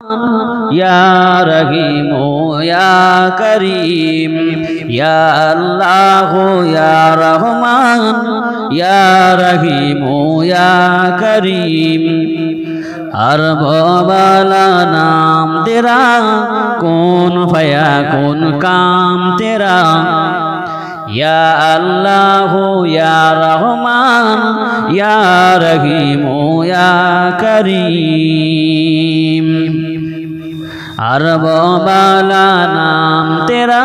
या रहीम या करीम या अल्लाह या रहमान या रहीम या करीम। हर वाला नाम तेरा, कौन फया कौन काम तेरा। या अल्लाह या रहमान या रहीम या करीम। हर वाला नाम तेरा,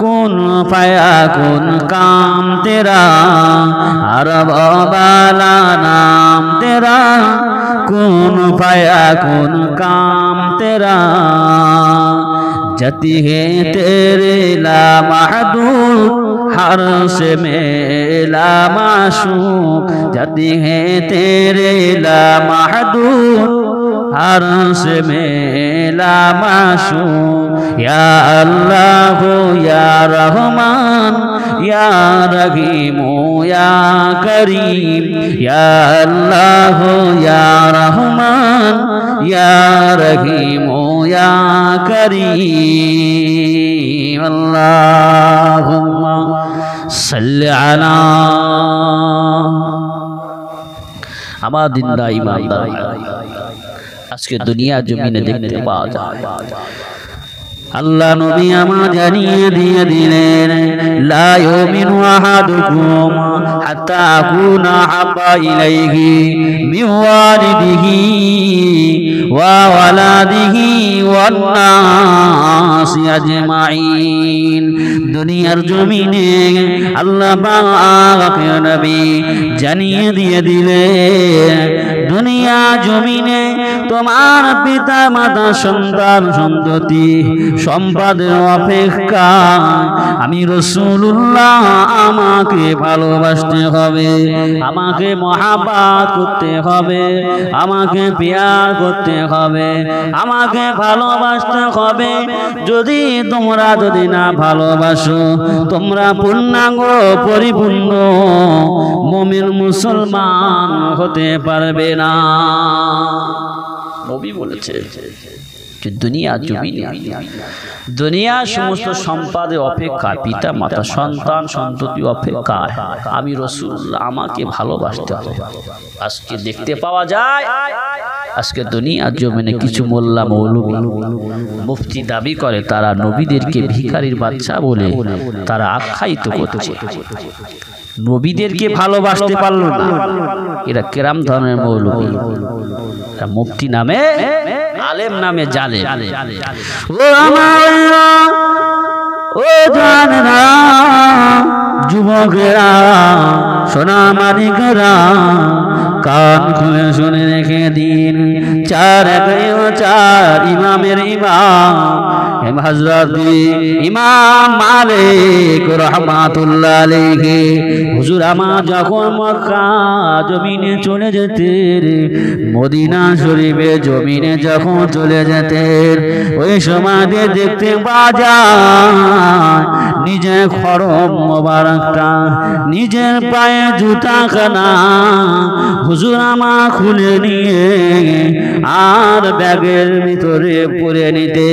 कौन फया कौन काम तेरा। हर वाला नाम तेरा, कौन फया कौन काम तेरा। जती है तेरे ला महदूद, हर से मेला माशूक। जती है तेरे ला महदूद, हर से मेला माशूक। या अल्लाह या रहमान या रहीम या करीम। या अल्लाह या रहमान या रहीम या करीम। अल्लाहुम्मा सल्लि अला। আমার দিনদার ইমানদার আজকে দুনিয়া জমিনে দেখতে পাওয়া যায়। আল্লাহ নবী আমার জানিয়ে দিয়ে দিলেন, লা ইউমিনু আহাদুকুম হাত্তা আকুনা হাব্বা ইলাইহি মিন ওয়ালিদিহি ওয়া ওয়ালাদিহি ওয়ান নাসি আজমাইন। দুনিয়ার জমিনে আল্লাহ পাক নবী জানিয়ে দিয়ে দিলেন, দুনিয়া জমিনে তোমার পিতা মাতা সন্তান সন্ততি সম্পদের অপেক্ষা আমি রাসূলুল্লাহ আমাকে ভালোবাসতে হবে, আমাকে মহাব্বত করতে হবে, আমাকে প্যার করতে হবে, আমাকে ভালোবাসতে হবে। যদি তোমরা যদি না ভালোবাসো, তোমরা পূর্ণাঙ্গ পরিপূর্ণ মুমিন মুসলমান হতে পারবে না। নবী বলেছে দুনিয়া জমিনে দুনিয়া সমস্ত সম্পদের অপেক্ষা পিতা মাতা সন্তান সন্ততি অপেক্ষা আমি রাসূলুল্লাহ আমাকে ভালোবাসতে হবে। আজকে দেখতে পাওয়া যায়, আজকে দুনিয়া জমিনে কিছু মোল্লা মৌলবী মুফতি দাবি করে তারা নবীদেরকে ভিখারির বাচ্চা বলে তারা আখ্যায়িত করছে। নবীদেরকে ভালোবাসতে পারলো না, এরা কেরাম ধরনের মৌলবী, এরা মুফতি নামে আলেম নামে জালে। ও আমার ও জানেরা যুবকেরা সোনা মানিকেরা কান খুলে শুনে রেখে দিন, চার ইমামের ইমাম হযরত ইমাম মালিক রাহমাতুল্লাহ আলাইহি হুজুর আমার যখন মক্কা জমিনে চলে যেতেন, মদিনা শরীফে জমিনে যখন চলে যেতেন, ওই সময় দেখতে পাওয়া যায় নিজের খরম মোবারকটা নিজের পায়ে জুতাখানা হুজুর আমার খুলে নিয়ে আর ব্যাগের ভিতরে পুরে নিতে,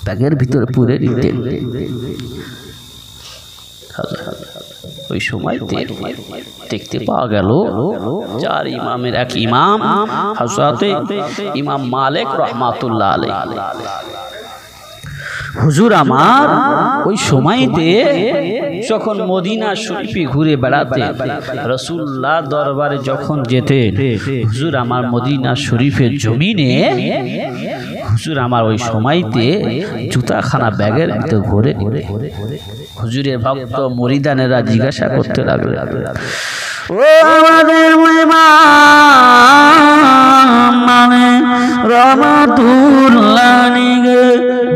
ব্যাগের ভিতরে পুরে নিতে। ওই সময় দেখতে পাওয়া গেল চার ইমামের এক ইমাম হযরত ইমাম মালিক রাহমাতুল্লাহ আলাইহি হুজুর আমার ওই সময়তে যখন মদিনা শরীফে ঘুরে বেড়াতে রাসূলুল্লাহ দরবারে যখন যেতেন, হুজুর আমার মদিনা শরীফের জমিনে হুজুর আমার ওই সময়তে জুতাখানা ব্যাগের ভিতর ভরে হুজুরের ভক্ত মুরিদানেরা জিজ্ঞাসা করতে লাগলো, ও আমাদের ইমাম মানে রাহমাতুল্লাহ আলাইহি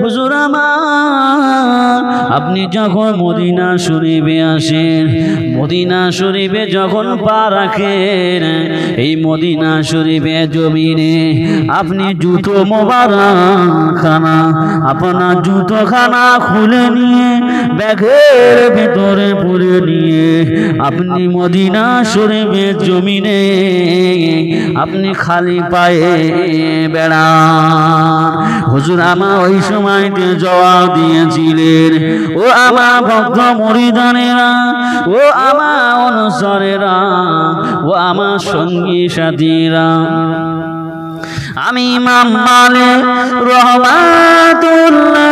হুজুর আমার আপনি যখন মদিনা শরীফে আসেন, মদিনা শরীফে যখন পা রাখেন, এই মদিনা শরীফে জমিনে আপনি জুতো মোবারকখানা, আপনার জুতোখানা খুলে নিয়ে ব্যাগের ভেতরে পুরে নিয়ে আপনি মদিনা শরীফের জমিনে আপনি খালি পায়ে বেড়ান। হুজুর আমার ওই সময়তে জবাব দিয়েছিলেন, ও আমার ভক্ত মুরিদানেরা, ও আমার অনুসারীরা, ও আমার সঙ্গী সাথীরা, আমি ইমাম মালিক রহমাতুল্লাহ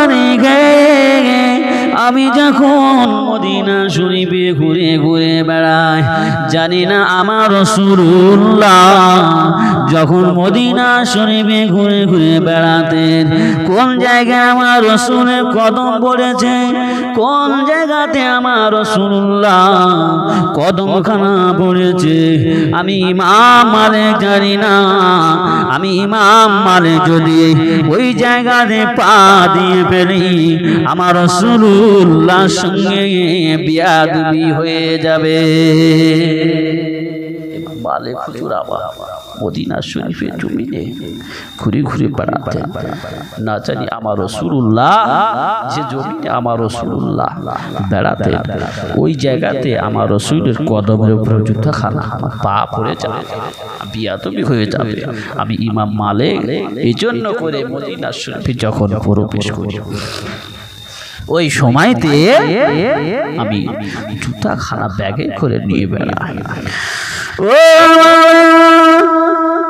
আমি যখন মদিনা শরীফে ঘুরে ঘুরে বেড়াই, জানি না আমার রাসূলুল্লাহ যখন মদিনা শরীফে ঘুরে ঘুরে বেড়াতেন কোন জায়গায় আমার রাসূলের কদম পড়েছে, কোন জায়গাতে আমার রাসূলুল্লাহ কদমখানা পড়েছে, আমি ইমাম মালিক জানি না। আমি ইমাম মালিক যদি ওই জায়গাতে পা দিয়ে ফেলি, আমার রাসূলুল্লাহর সঙ্গে বিয়াদবি হয়ে যাবে। মালিক হুজুর আবার মদিনা শরীফের জমিনে ঘুরে ঘুরে বেড়াতে, না জানি আমার রাসূলুল্লাহ যে জমিনে আমার রাসূলুল্লাহ বেড়াতে ওই জায়গাতে আমার রাসূলের কদমের উপর জুতাখানা পা পড়ে যাবে, বিয়াদবি হয়ে যাবে। আমি ইমাম মালিক এই জন্য করে মদিনা শরীফে যখন প্রবেশ করি, ওই সময়তে আমি জুতাখানা ব্যাগে করে নিয়ে বেড়াই। ও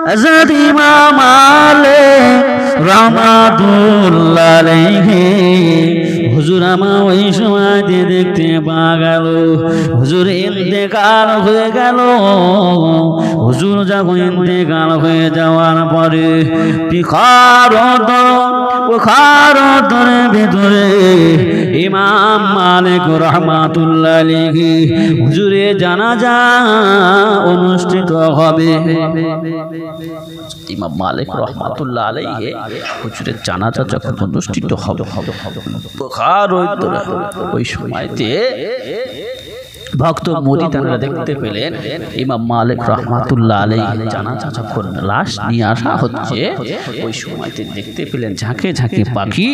হযরত ইমাম মালিক রাহমাতুল্লাহ আলাইহি হুজুর আমার ওই সময়তে দেখতে পাওয়া গেল হুজুর ইন্তেকাল হয়ে গেল। হুজুর যখন ইন্তেকাল হয়ে যাওয়ার পরে পিখারতর ভিতরে ইমাম মালিক রাহমাতুল্লাহ আলাইহি হুজুরে জানাজা অনুষ্ঠিত হবে। ইমাম মালিক রাহমাতুল্লাহ আলাইহি হুজুরের জানাজা যখন অনুষ্ঠিত হবে, ওই সময়তে ভক্ত মুরিদানরা দেখতে পেলেন ইমাম মালিক রাহমাতুল্লাহ আলাইহি জানাজা যখন লাশ নিয়ে আসা হচ্ছে, ওই সময়তে দেখতে পেলেন ঝাঁকে ঝাঁকে পাখি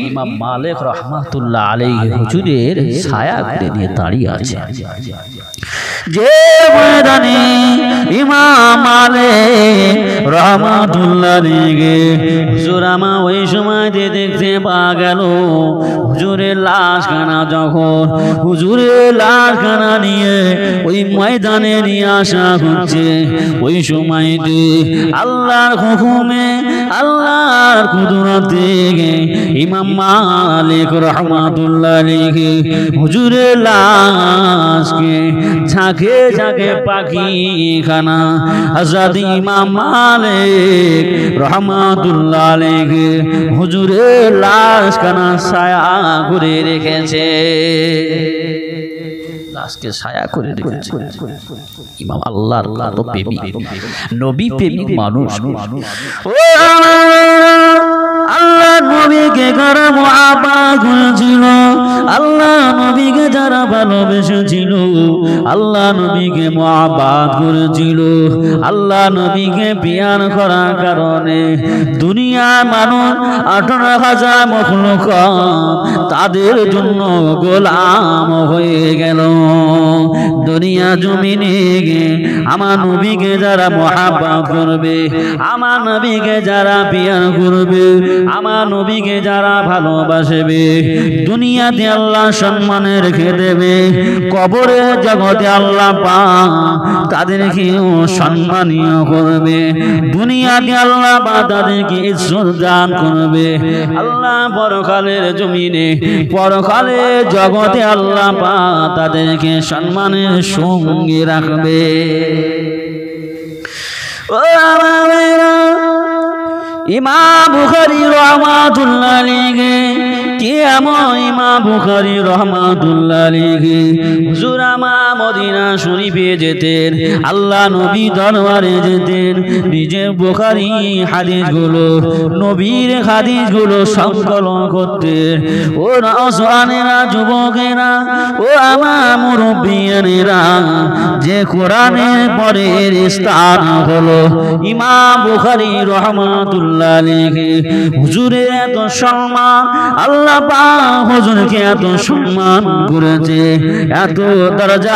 ইমাম মালিক রাহমাতুল্লাহ আলাইহি হুজুরের ছায়া করে নিয়ে দাঁড়িয়ে আছে। যে ময়দানে ইমাম মালিক রাহমাতুল্লাহ আলাইহি হুজুর আমার ওই সময়তে দেখতে পাওয়া গেল হুজুরের লাশখানা যখন হুজুরের লাশখানা নিয়ে ওই ময়দানে নিয়ে আসা হচ্ছে, ওই সময়তে আল্লাহর হুকুমে আল্লাহর কুদরতে ইমাম মালিক রাহমাতুল্লাহ আলাইহি হুজুরের লাশকে ঝাঁকে ঝাঁকে পাখিখানা হযরত ইমাম মালিক রাহমাতুল্লাহ আলাইহি হুজুরের লাশখানা ছায়া করে রেখেছে, লাশকে ছায়া করে রেখেছে। ইমাম আল্লাহর কত প্রেমিক, নবী প্রেমিক মানুষ। আল্লাহ নবীকে যারা মুহাব্বত করেছিল, আল্লাহ নবীকে যারা ভালোবেসেছিল, আল্লাহ নবীকে মুহাব্বত করেছিল, আল্লাহ নবীকে প্যার করার কারণে দুনিয়ার মানুষ 18,000 মখলুক তাদের জন্য গোলাম হয়ে গেল। দুনিয়া জমিনে আমার নবীকে যারা মুহাব্বত করবে, আমার নবীকে যারা প্যার করবে, আমার নবীকে যারা ভালোবাসবে, দুনিয়াতে আল্লাহ সম্মানে রেখে দেবে, কবরে জগতে আল্লাহ পাক তাদেরকেও সম্মানীয় করবে, দুনিয়াতে আল্লাহ পাক তাদেরকে ইজ্জত দান করবে, আল্লাহ পরকালের জমিনে পরকালের জগতে আল্লাহ পাক তাদেরকে সম্মানের সঙ্গে রাখবে। ও ইমাম বুখারী রাহমাতুল্লাহ আলাইহি কে এমন ইমাম বুখারী রাহমাতুল্লাহ আলাইহি হুজুর আমার মদিনা শরীফে যেতেন, আল্লাহ নবী দরবারে যেতেন, নিজের বুখারী হাদিসগুলো নবীর হাদিসগুলো সংকলন করতেন। ও নওজওয়ানেরা, যুবকেরা, ও আমার মুরব্বিয়ানেরা, যে কোরআনের পরের স্থান হলো ইমাম বুখারী রাহমাতুল্লাহ আলাইহি। হুজুরের এত সম্মান, আল্লাহ পাক হুজুরকে এত সম্মান করেছে, এত দরজা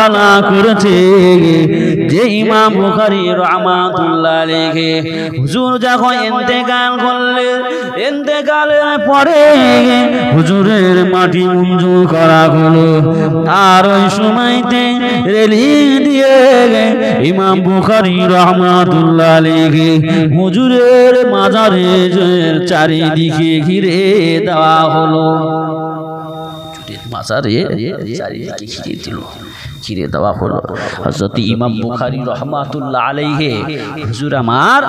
আলা করেছে যে ইমাম বুখারী রাহমাতুল্লাহ আলাইহি হুজুর যখন ইন্তেকাল করলেন, ইন্তেকালের পরে হুজুরের মাটি মঞ্জুর করা হলো। আর ওই সময়তে রেলিং দিয়ে ইমাম বুখারী রাহমাতুল্লাহ আলাইহি হুজুরের মাজারের চারিদিকে ঘিরে দেওয়া হলো। ঘিরে দেওয়া হলো। হযরত ইমাম বুখারী রাহমাতুল্লাহ আলাইহি হুজুর আমার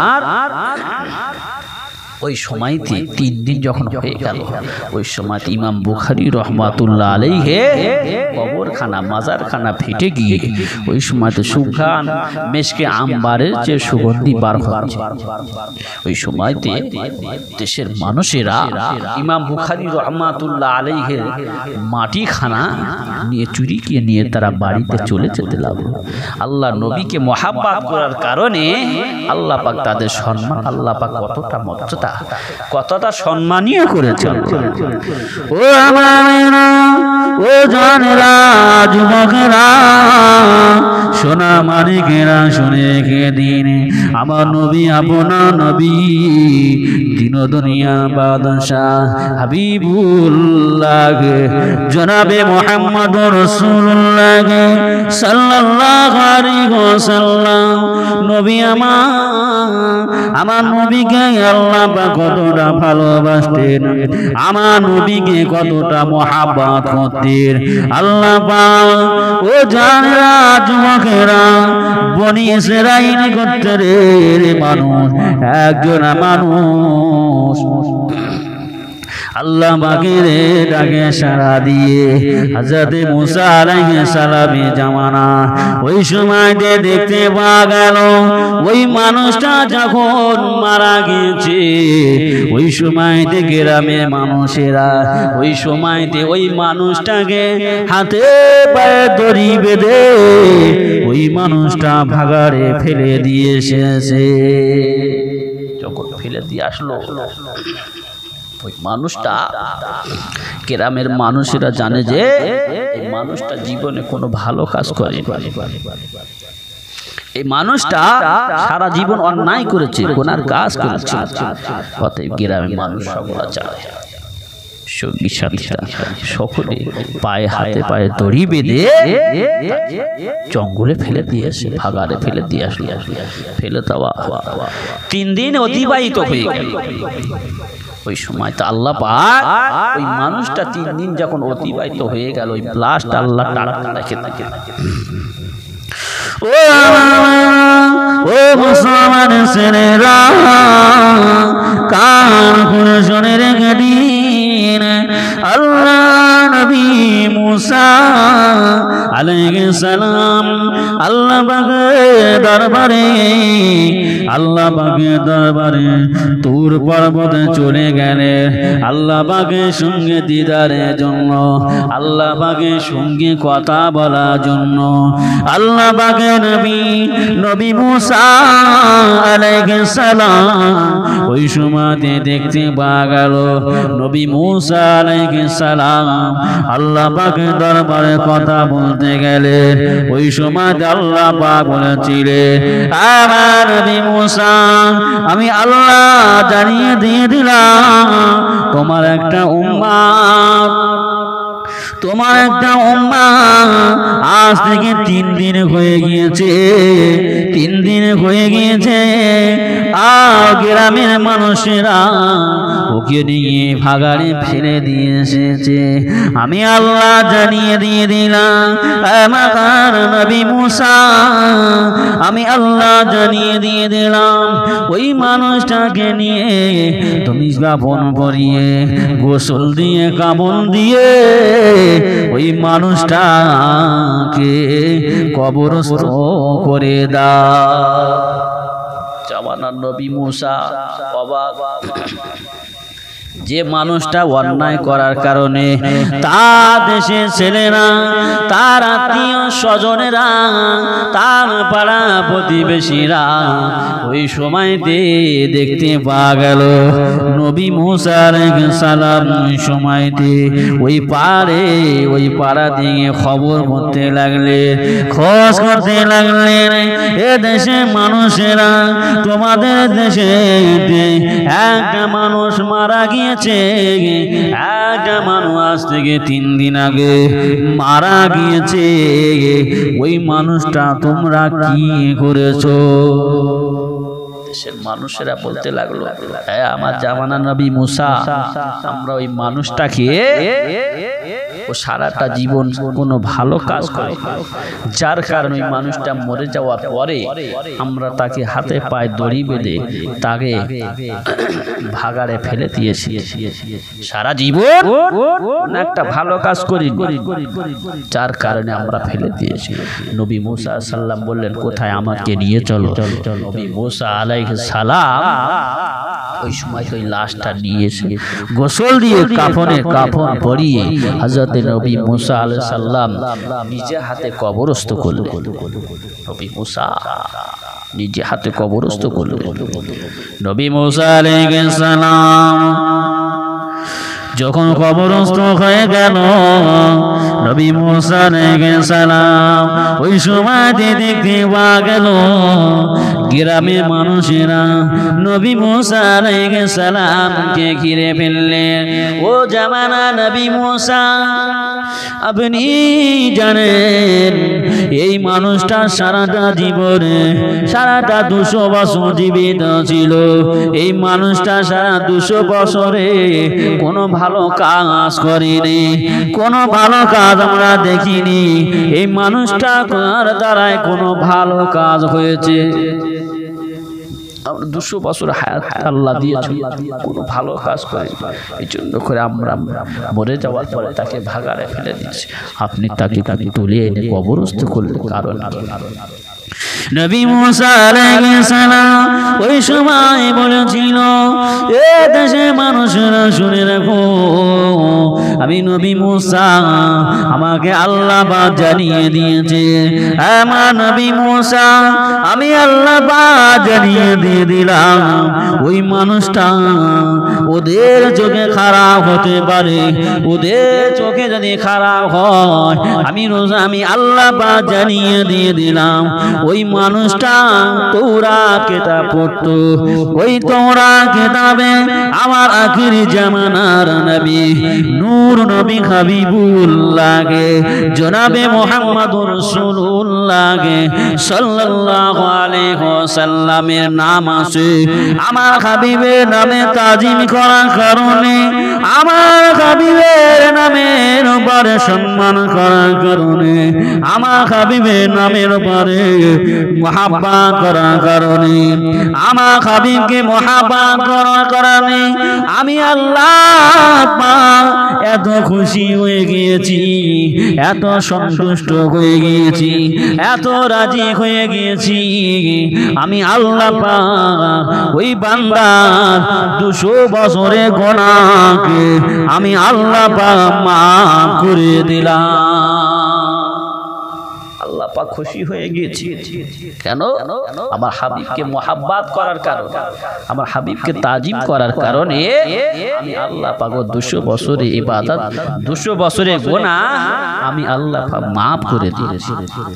ওই সময়তে 3 দিন যখন হয়ে গেল, ওই সময়তে ইমাম বুখারী রাহমাতুল্লাহ আলাইহি কবরখানা মাজারখানা ফেটে গিয়ে ওই সময়তে সুঘ্রাণ মেশকে আম্বারের যে সুগন্ধি বার হচ্ছে। ওই সময়তে দেশের মানুষেরা ইমাম বুখারী রাহমাতুল্লাহ আলাইহি মাটিখানা নিয়ে চুরি কিয়ে নিয়ে তারা বাড়িতে চলে যেতে লাগলো। আল্লাহ নবীকে মহাব্বত করার কারণে আল্লাহ পাক তাদের সম্মান, আল্লাহ পাক কতটা মর্যাদা, কতটা সম্মানীয় করেছেন। ও আমারা, ও জানেরা, যুবকেরা, সোনা মানিকেরা, শুনে কে দিন আমার নবী, আপনার নবী, দিন দুনিয়া বাদশাহ হাবিবুল্লাহ জনাবে মুহাম্মদুর রাসূলুল্লাহ সাল্লাল্লাহু আলাইহি ওয়াসাল্লাম নবী আমার নবীকে আল্লাহ পাক কতটা ভালোবাসতেন, আমার নবীকে কতটা মহাব্বত করতেন আল্লাহ পাক। ও জানেরা, যুবকেরা, বনি ইসরাইল গোত্রের মানুষ, একজন মানুষ আল্লাহ পাকের ডাকে সাড়া দিয়ে হযরত মুসা আলাইহিস সালামের জামানা ওই সময়তে দেখতে পাওয়া গেল ওই মানুষটা যখন মারা গিয়েছে, ওই সময়তে গ্রামের মানুষেরা ওই সময়তে ওই মানুষটাকে হাতে পায়ে দড়ি বেঁধে ওই মানুষটা ভাগাড়ে ফেলে দিয়ে এসেছে। যখন ফেলে দিয়ে আসলো, ওই মানুষটা গ্রামের মানুষেরা জানে যে এই মানুষটা জীবনে কোনো ভালো কাজ করে, এই মানুষটা সারা জীবন অন্যায় করেছে, গুনার কাজ করেছে। অতএব গ্রামের মানুষ সকলে চায় সঙ্গী সাথীরা সকলে পায়ে হাতে পায়ে দড়ি বেঁধে জঙ্গলে ফেলে দিয়েছে, ভাগাড়ে ফেলে দিয়ে আসলো। ফেলে দেওয়া 3 দিন অতিবাহিত হয়ে গেল। ওই সময় তো আল্লাহ পাক ওই মানুষটা 3 দিন যখন অতিবাহিত হয়ে গেল, ওই লাশটা আল্লাহ টাটকা রেখে থাকে। ও মুসলমান ছেলেরা, কান খুলে শুনে রেখে দিন, আল্লাহ নবী মুসা আলাইহিস সালাম আল্লাহ পাকের দরবারে তুর পর্বতে চলে গেলেন আল্লাহ পাকের সঙ্গে দিদারের জন্য, আল্লাহ পাকের সঙ্গে কথা বলার জন্য। আল্লাহ পাকের নবী মুসা আলাইহিস সালাম ওই সময়তে দেখতে পাওয়া গেল নবী মুসা আলাইহিস সালাম আল্লাহ পাকের দরবারে কথা বলতে গেলে ওই সময় আল্লাহ পাক বলেছিলেন, আমার নবী মুসা, আমি আল্লাহ জানিয়ে দিয়ে দিলাম তোমার একটা উম্মত তোমার একটা উম্মাহ আজ থেকে 3 দিন হয়ে গিয়েছে, 3 দিন হয়ে গিয়েছে, আর গ্রামের মানুষেরা ওকে নিয়ে ভাগাড়ে ফেলে দিয়ে এসেছে। আমি আল্লাহ জানিয়ে দিয়ে দিলাম আমার নবী মুসা, আমি আল্লাহ জানিয়ে দিয়ে দিলাম ওই মানুষটাকে নিয়ে তুমি কাফন পরিয়ে গোসল দিয়ে কাফন দিয়ে ওই মানুষটাকে কবরস্থ করে দাও। জামানার নবী মুসা অবাক, যে মানুষটা অন্যায় করার কারণে তার দেশের ছেলেরা, তার আত্মীয় স্বজনেরা, তার পাড়া প্রতিবেশীরা ওই সময়তে দেখতে পাওয়া গেল নবী মুসা আলাইহিস সালাম ওই সময়তে ওই পাড়া দিয়ে খবর করতে লাগলেন, খোঁজ করতে লাগলেন, এ দেশের মানুষেরা তোমাদের দেশে একটা মানুষ মারা গিয়েছে, একটা মানুষ আজ থেকে 3 দিন আগে মারা গিয়েছে, ওই মানুষটা তোমরা কি করেছো? দেশের মানুষেরা বলতে লাগলো, হ্যাঁ আমার জামানার নবী মুসা, আমরা ওই মানুষটাকে ও সারাটা জীবন কোনো ভালো কাজ করে, যার কারণে ওই মানুষটা মরে যাওয়ার পরে আমরা তাকে হাতে পায়ে দড়ি বেঁধে তাকে ভাগাড়ে ফেলে দিয়েছি। সারা জীবন একটা ভালো কাজ করি, যার কারণে আমরা ফেলে দিয়েছি। নবী মুসা সাল্লাম বললেন, কোথায়? আমাকে নিয়ে চলো। নবী মুসা আলাইহিস সালাম ওই সময় ওই লাশটা নিয়ে এসে গোসল দিয়ে কাফন পরিয়ে হযরত নবী মুসা আলাইহিস সালাম নিজে হাতে কবরস্থ করলেন। নবী মুসা নিজে হাতে কবরস্থ করলেন। নবী মুসা আলাইহিস সালাম যখন কবরস্থ হয়ে গেল, নবী মুসা আলাইহিস সালাম ওই সময়তে দেখতে পাওয়া গেল গ্রামের মানুষেরা নবী মুসা আলাইহিস সালামকে ঘিরে ফেললেন। ও জামানা নবী মুসা, আপনি জানেন এই মানুষটা সারাটা জীবনে সারাটা 200 বছর জীবিত ছিল, এই মানুষটা সারা 200 বছরে কোনো ভালো কাজ করেনি, কোনো ভালো কাজ আমরা দেখিনি, এই মানুষটার দ্বারাই কোনো ভালো কাজ হয়েছে? 200 বছর হায়াত আল্লাহ দিয়েছে, কোনো ভালো কাজ করে, এই জন্য করে আমরা মরে যাওয়ার পরে তাকে ভাগাড়ে ফেলে দিচ্ছি, আপনি তাকে তুলে এনে কবরস্থ করলেন। কারণ নবী মুসা আলাইহিস সালাম ওই সময় বলেছিল, এ দেশের মানুষেরা শুনে রাখো, আমি নবী মুসা, আমাকে আল্লাহ পাক জানিয়ে দিয়েছে, আমার নবী মুসা, আমি আল্লাহ পাক জানিয়ে দিয়ে দিলাম ওই মানুষটা ওদের চোখে খারাপ হতে পারে, ওদের চোখে যদি খারাপ হয় আমি আল্লাহ পাক জানিয়ে দিয়ে দিলাম ওই মানুষটা তৌরাত কিতাব পড়তো, ওই তৌরাত কিতাবে আমার আখিরি জামানার নবী নূর নবী হাবিবুল্লাহ জনাবে মুহাম্মদুর রাসূলুল্লাহ সাল্লাল্লাহু আলাইহি ওয়াসাল্লামের নাম আছে। আমার হাবিবের নামে তাজিম করার কারণে, আমার হাবিবের নামের উপরে সম্মান করার কারণে, আমার হাবিবের নামের উপরে মুহাব্বত করার কারণে, আমার হাবিবকে মুহাব্বত করার কারণে আমি আল্লাহ পাক এত খুশি হয়ে গিয়েছি, এত সন্তুষ্ট হয়ে গিয়েছি, এত রাজি হয়ে গিয়েছি, আমি আল্লাহ পাক ওই বান্দার 200 বছরের গুনাহকে আমি আল্লাহ পাক মাফ করে দিলাম। আল্লাহ পাক খুশি হয়ে গিয়েছে। কেন? আমার হাবিবকে মোহাব্বত করার কারণে, আমার হাবিবকে তাজিম করার কারণে আমি আল্লাহ পাক 200 বছরে ইবাদত, 200 বছরে গুনাহ আমি আল্লাহ পাক মাফ করে দিয়েছি।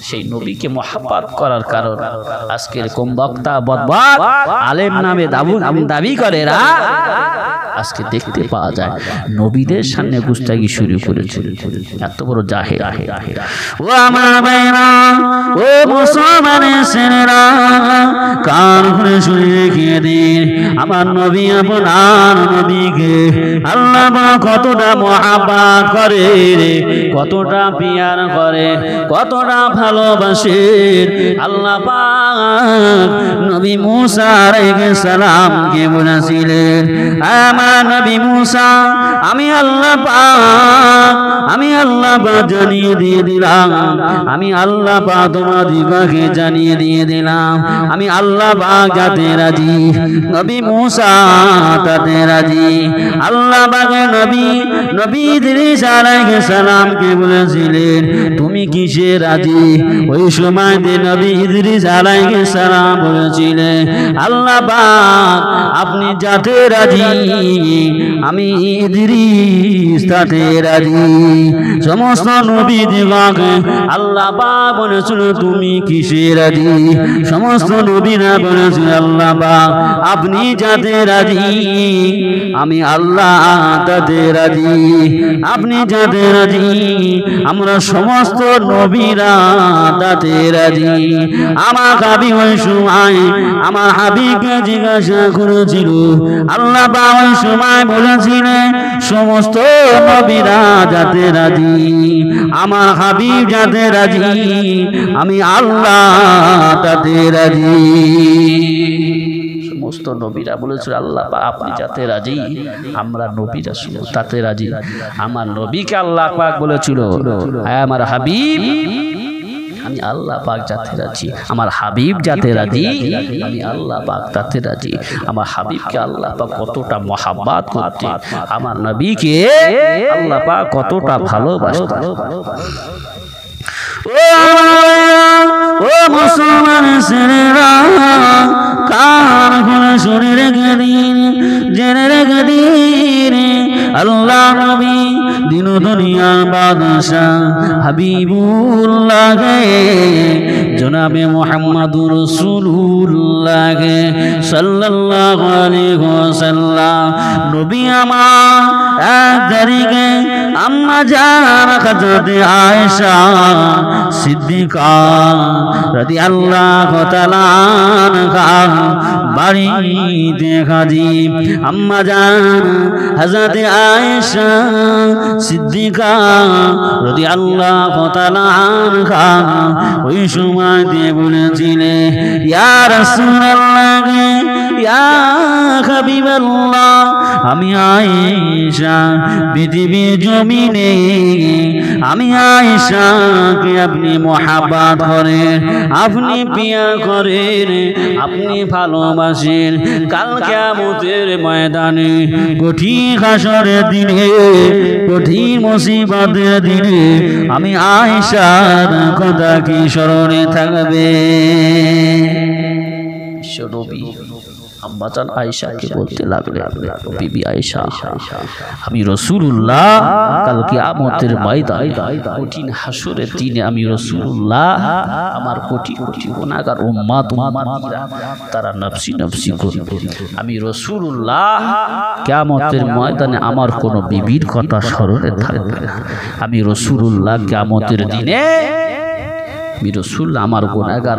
সেই নবীকে মোহাব্বত করার কারণে আজকের কম বক্তা বদবাদ আলেম নামে দাবি করেরা আজকে দেখতে পাওয়া যায় নবীদের সামনে গুস্তাগি শুরু করেছে। এত বড় জাহেল। ও আমার ভাইরা, ও মুসলমানের ছেলেরা, কান খুলে শুনে রেখে দিন, আমার নবী আপনার নবীকে আল্লাহ পাক কতটা মুহাব্বত করে, কতটা পিয়ার করে, কতটা ভালোবাসে। আল্লাহ পাক নবী মুসা আলাইহিস সালামকে বলেছিলেন, আমার নবী মুসা, আমি আল্লাহ পাক জানিয়ে দিয়ে দিলাম, আমি আল্লাহ পাক তোমাদিগকে জানিয়ে দিয়ে দিলাম, আমি আল্লাহ পাক যাতে রাজি, নবী মুসা তাতে রাজি। আল্লাহ পাকের নবী ইদ্রিস আলাইহিস সালামকে বলেছিলেন, তুমি কিসে রাজি? ওই সময় নবী ইদ্রিস আলাইহিস সালাম বলেছিলেন, আল্লাহ পাক আপনি যাতে রাজি, আমি ইদ্রিস তাতে রাজি। সমস্ত নবীদিগকে আল্লাহ পাক বলেছিল, তুমি কিসে রাজি? সমস্ত নবীরা বলেছিল, আল্লাহ পাক আপনি যাতে রাজি, আমি আল্লাহ তাতে রাজি, আপনি যাতে রাজি, আমরা সমস্ত নবীরা তাতে রাজি। আমার হাবিব ওই সময় আমার হাবিবকে জিজ্ঞাসা করেছিল, আল্লাহ পাক ওই সময় বলেছিলেন, সমস্ত নবীরা যাতে রাজি, আমার হাবিব যাতে রাজি, আমি আল্লাহ তাতে রাজি। সমস্ত নবীরা বলেছিল, আল্লাহ পাক আপনি যাতে রাজি, আমরা নবীরা তাতে রাজি। আমার নবীকে আল্লাহ পাক বলেছিল, আমার হাবিব আমি আল্লাহ পাক যাতে রাজি, আমার হাবিব যাতে রাজি, আমি আল্লাহ পাক তাতে রাজি। আমার হাবিবকে আল্লাহ পাক কতটা মোহাব্বত করতেন, আমার নবীকে আল্লাহ পাক কতটা ভালোবাসতেন। ও মুসলমান ছেলেরা, কান খুলে শুনে রেখে দিন, জেনে রেখে দিন, আল্লাহ নবী দিন দুনিয়ার বাদশাহ হাবিবুল্লাহ জনাবে মুহাম্মাদুর রাসূলুল্লাহ সাল্লাল্লাহু আলাইহি ওয়াসাল্লাম নবী আমার এক তারিখে আম্মা জান হযরত আয়েশা সিদ্দিকা রাদিয়াল্লাহু তাআলা আনহা বাড়িতে হাজির। আম্মা জান হযরত আয়েশা সিদ্দিকা রাদিয়াল্লাহু তাআলা আনহা ওই সময় দিয়ে বলেছিলেন, ইয়া রাসূলুল্লাহ, ইয়া হাবিবাল্লাহ, আমি আয়েশা পৃথিবীর জমিনে, আমি আয়েশাকে আপনি মোহাব্বত করেন, আপনি পিয়া করেন, আপনি ভালোবাসেন। কাল কিয়ামতের ময়দানে, কঠিন হাসরের দিনে, কঠিন মুসিবতের দিনে আমি আয়েশার কথা কি স্মরণে থাকবে? বিশ্বনবী আম্মা জান আয়েশাকে বলতে লাগলেন, বিবি আয়েশা, আমি রাসূলুল্লাহ কাল কিয়ামতের ময়দানে, কঠিন হাসরের দিনে আমি রাসূলুল্লাহ, আমার কোটি কোটি গুনাহগার উম্মতিরা তারা নফসি নফসি করবে। আমি রাসূলুল্লাহ কিয়ামতের ময়দানে আমার কোনো বিবির কথা স্মরণে থাকবে না। আমি রাসূলুল্লাহ কিয়ামতের দিনে আমি রাসূলুল্লাহ আমার গুনাহগার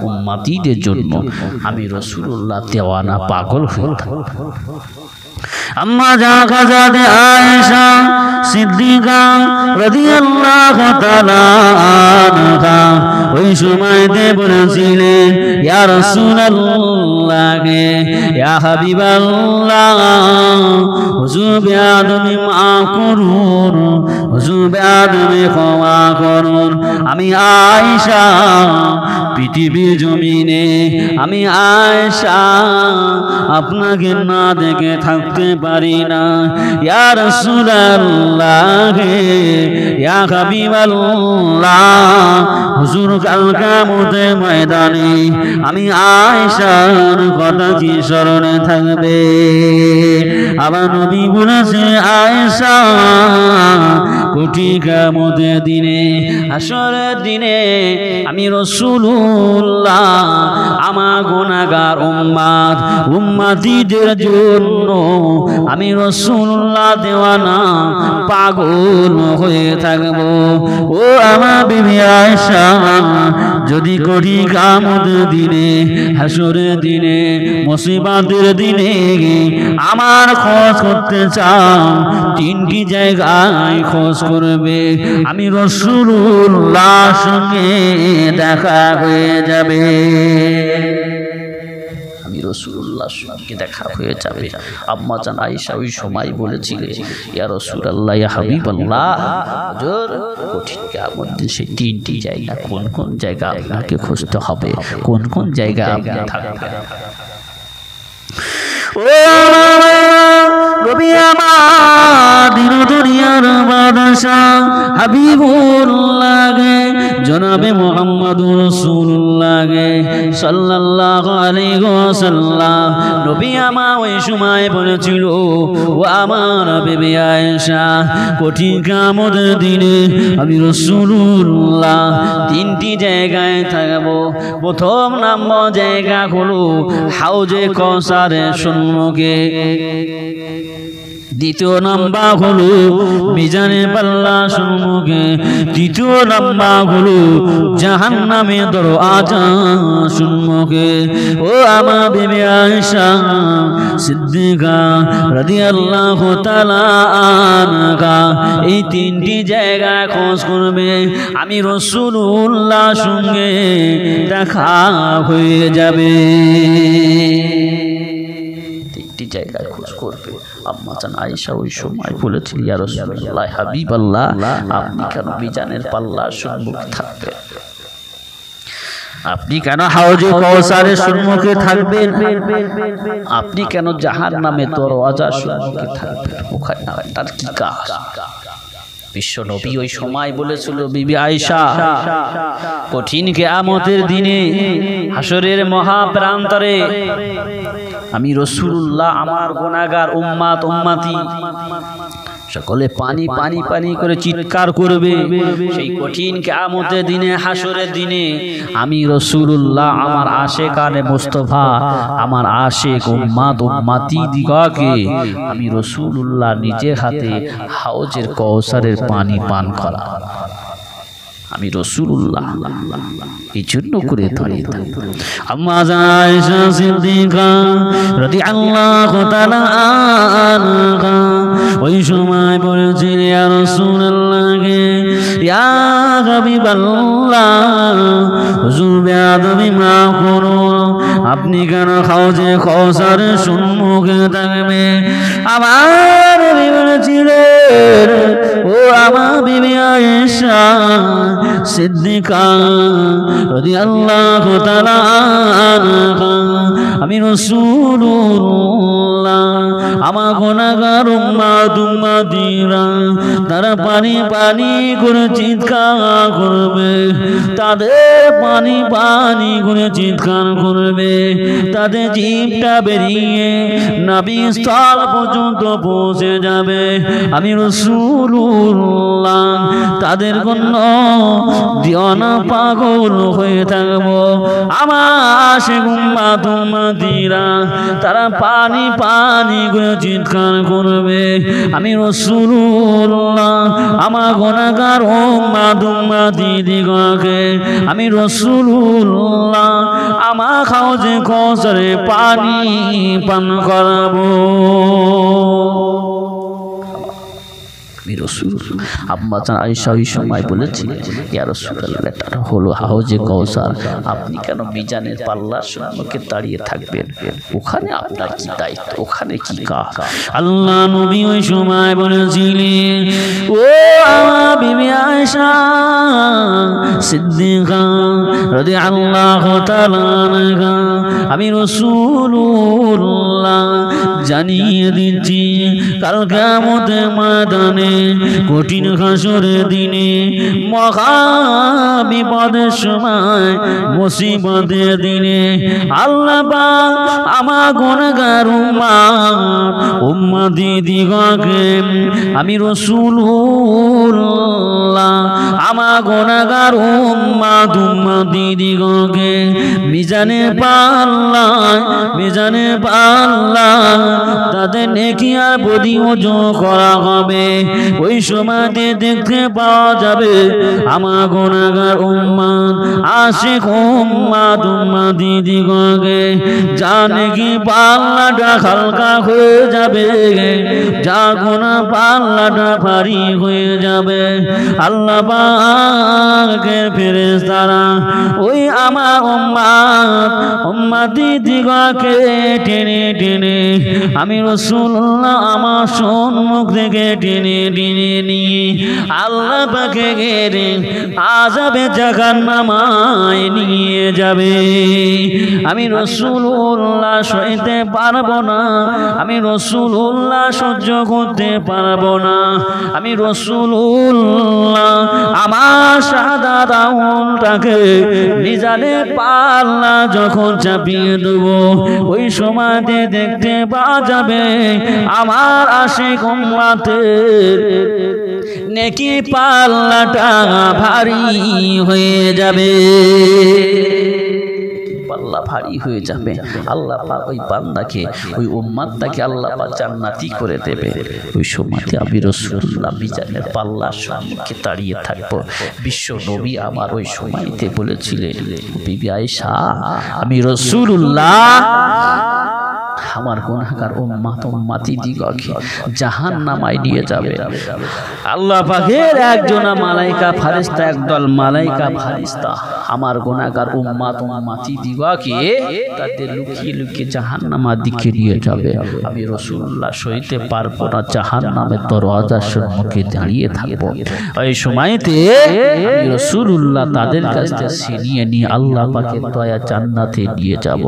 উম্মতিদের জন্য আমি রাসূলুল্লাহ দেওয়ানা পাগল হয়ে থাকব। আম্মা জান হযরত আয়েশা সিদ্দিকা রাদিয়াল্লাহু তাআলা আনহা ওই সময়তে বলেছিলেন, ইয়া রাসূলুল্লাহ, লাগে ইয়া হাবিবাল্লাহ হুজুর বেয়াদবি মাফ করুন হুজুর বেয়াদবি ক্ষমা করুন আমি আয়েশা পৃথিবীর জমিনে আমি আয়েশা আপনাকে না দেখে থাকতে পারি না ইয়া রাসূলুল্লাহ ইয়া হাবিবাল্লাহ হুজুর কাল কিয়ামতের ময়দানে আমি আয়েশার কথা কি স্মরণে থাকবে আমার নবী বলেছে আয়েশা কোটি কিয়ামতের দিনে হাসরের দিনে আমি রাসূলুল্লাহ আমার গুনাহগার উম্মতিদের জন্য আমি রাসূলুল্লাহ দেওয়ানা পাগল হয়ে থাকব ও আমার বিবি আয়েশা যদি কোটি কিয়ামতের দিনে হাসরের দিনে মুসিবতের দিনে আমার খোঁজ করতে চাও তিনটি জায়গায় খোঁজ করবে আমি রাসূলুল্লাহর সঙ্গে দেখা হয়ে যাবে আমি রাসূলুল্লাহর সঙ্গে দেখা হয়ে যাবে আম্মা জান আয়েশা ওই সময় বলেছিলেন ইয়া রাসূলুল্লাহ ইয়া হাবিবাল্লাহ হুজুর কঠিন কিয়ামত দিন সেই তিনটি জায়গা কোন কোন জায়গা আপনাকে খুঁজতে হবে কোন কোন জায়গা আপনি থাকবেন ও নবী আমার দিন দুনিয়ার বাদশা হাবিবুল্লাহ জনাবে মুহাম্মদুর রাসূলুল্লাহ সাল্লাল্লাহু আলাইহি ওয়াসাল্লাম নবী আমার ওই সময় বলেছিল ও আমার বিবি আয়েশা কঠিন কিয়ামতের দিনে আমি রাসূলুল্লাহ তিনটি জায়গায় থাকব প্রথম নাম্বার জায়গা হলো হাউজে কাউসারের সম্মুখে দ্বিতীয় নাম্বার হলো মিজানের পাল্লা সম্মুখে তৃতীয় নাম্বার হলো জাহান্নামের দরওয়াজা সম্মুখে ও আমার বিবি আয়েশা সিদ্দিকা রাদিয়াল্লাহু তাআলা আনহা এই তিনটি জায়গা খোঁজ করবে আমি রাসূলুল্লাহর সঙ্গে দেখা হয়ে যাবে জায়গায় খোঁজ করবে আম্মা জান আয়েশা ওই সময় বলেছিল ইয়া রাসূলুল্লাহ হাবিবাল্লাহ আপনি কেন মিজানের পাল্লার সম্মুখে থাকবেন আপনি কেন হাউজে কাউসারের সম্মুখে থাকবেন আপনি কেন জাহান্নামের দরওয়াজার সম্মুখে থাকবেন ওখানে তার কি কাজ বিশ্ব নবী ওই সময় বলেছিল বিবি আয়েশা কঠিন কিয়ামতের দিনে হাসরের মহাপ্রান্তরে আমি রাসূলুল্লাহ আমার গুনাহগার উম্মতি সকলে পানি পানি পানি করে চিৎকার করবে সেই কঠিন কিয়ামতের দিনে হাসরের দিনে আমি রাসূলুল্লাহ আমার আশিকানে মুস্তাফা আমার আশিক উম্মতি দিগকে আমি রাসূলুল্লাহ নিজে হাতে হাউজের কাউসারের পানি পান করা আমি রাসূলুল্লাহ এই জন্য করে ধরে আম্মা আয়েশা সিদ্দিকা রাদিয়াল্লাহু তাআলা আনহা ওই সময় বলেছিল ইয়া রাসূলুল্লাহ ইয়া হাবিবাল্লাহ হুজুর বেয়াদবি মাফ করুন আপনি কেন হাউজে কাউসারের সম্মুখে থাকবে আমার বিবি বলেছিলেন ও আমার বিবি আয়েশা সিদ্দিকা রাদিয়াল্লাহু তাআলা আনহা আমি রাসূলুল্লাহ আমার গুনাহগার উম্মতিরা তারা পানি পানি করে চিৎকার করবে তাদের পানি পানি করে চিৎকার করবে তাদের জিভটা বেরিয়ে নবী স্থল পর্যন্ত পৌঁছে যাবে আমি রাসূলুল্লাহ তাদের জন্য দিওয়ানা পাগল হয়ে থাকবো আমার আশিক উম্মতিরা তারা পানি পানি করে চিৎকার করবে আমি রাসূলুল্লাহ আমার গুনাহগার উম্মতি দিগকে আমি রাসূলুল্লাহ আমার হাউজে কাউসারে পানি পান করাবো আমি রাসূল আম্মা জান আয়েশা ওই সময় বলেছিলেন ইয়া রাসূলুল্লাহ এটা হলো হাউজে কাউসার, আপনি কেন মিজানের পাল্লার সম্মুখে দাঁড়িয়ে থাকবেন? ওখানে আপনার কি দায়িত্ব, ওখানে কি কাজ? আল্লাহ নবী ওই সময় বলেছিলেন ও আমার বিবি আয়েশা সিদ্দিকা রাদিয়াল্লাহু তাআলা আনহা, আমি রাসূলুল্লাহ জানিয়ে দিচ্ছি কাল কিয়ামতের ময়দানে কঠিন হাসরের দিনে মহা বিপদের সময় মুসিবতের দিনে আল্লাহ পাক আমার গুনাহগার উম্মত দিগকে আমি রাসূলুল্লাহ আমার গুনাহগার উম্মত দিগকে মিজানে পাল্লা তাদের নেকি আর বদি ওজন করা হবে। ওই সময়তে দেখতে পাওয়া যাবে আমার গুনাহগার উম্মত আশিক উম্মত দিগকে যা নেকি পাল্লাটা হালকা হয়ে যাবে, যা গুনাহ পাল্লাটা ভারী হয়ে যাবে। আল্লাহ পাকের ফেরেশতারা ওই আমার উম্মত দিগকে টেনে টেনে আমি রাসূলুল্লাহ আমার সম্মুখ থেকে টেনে টেনে নিয়ে আল্লাহ পাকে ঘেরে আযাবে জাহান্নামায় নিয়ে যাবে। আমি রাসূলুল্লাহ সইতে পারবো না, আমি রাসূলুল্লাহ সহ্য করতে পারবো না। আমি রাসূলুল্লাহ আমার শাহাদাত আঙুলটাকে মিজানে পাল্লা যখন চাপিয়ে দেবো ওই সময়তে দেখতে পাওয়া যাবে আমার আশিক উম্মতের নেকি পাল্লাটা ভারী হয়ে যাবে, পাল্লা ভারী হয়ে যাবে। আল্লাহ পাক ওই বান্দাকে ওই উম্মতটাকে আল্লাহ পাক জান্নাতি করে দেবে। ওই সময়তে আমি রাসূলুল্লাহ মিজানের পাল্লার সম্মুখে দাঁড়িয়ে থাকবো। বিশ্ব নবী আমার ওই সময়তে বলেছিলেন বিবি আয়েশা আমি রাসূলুল্লাহ আমার গুনাহগার উম্মতি দিগকে জাহান্নামায় নিয়ে যাবে। আল্লাহ পাকের একজন মালাইকা ফেরেশতা, একদল মালাইকা ফেরেশতা আমার গুনাহগার উম্মতি দিগকে তাদের লুকিয়ে লুকিয়ে জাহান্নামের দিকে নিয়ে যাবে। আমি রাসূলুল্লাহ সইতে পারবো না, জাহান্নামের দরওয়াজার সম্মুখে দাঁড়িয়ে থাকবো। ওই সময়তে আমি রাসূলুল্লাহ তাদের কাছ থেকে ছিনিয়ে নিয়ে আল্লাহ পাকের দয়া জান্নাতে নিয়ে যাব।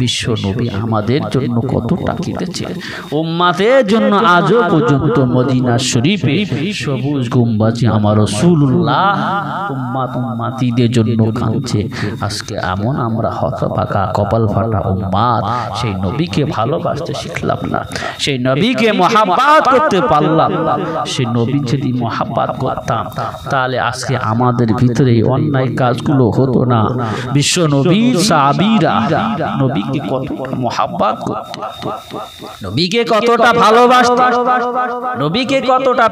বিশ্ব নবী আমাদের জন্য কতটা কেঁদেছেন, উম্মতের জন্য আজও পর্যন্ত মদিনা শরীফে সবুজ গম্বুজে আমার রাসূলুল্লাহ উম্মতিদের জন্য কাঁদছে। আজকে এমন আমরা হতভাগা কপাল ফাটা উম্মত, সেই নবীকে ভালোবাসতে শিখলাম না, সেই নবীকে মহব্বত করতে পারলাম না। সেই নবী যদি মহব্বত করতাম তাহলে আজকে আমাদের ভিতরে এই অন্যায় কাজগুলো হতো না। বিশ্ব নবীর সাহাবীরা নবীকে কতটা মহব্বত করতেন, নবীকে কতটা ভালোবাসতেন, নবীকে কতটা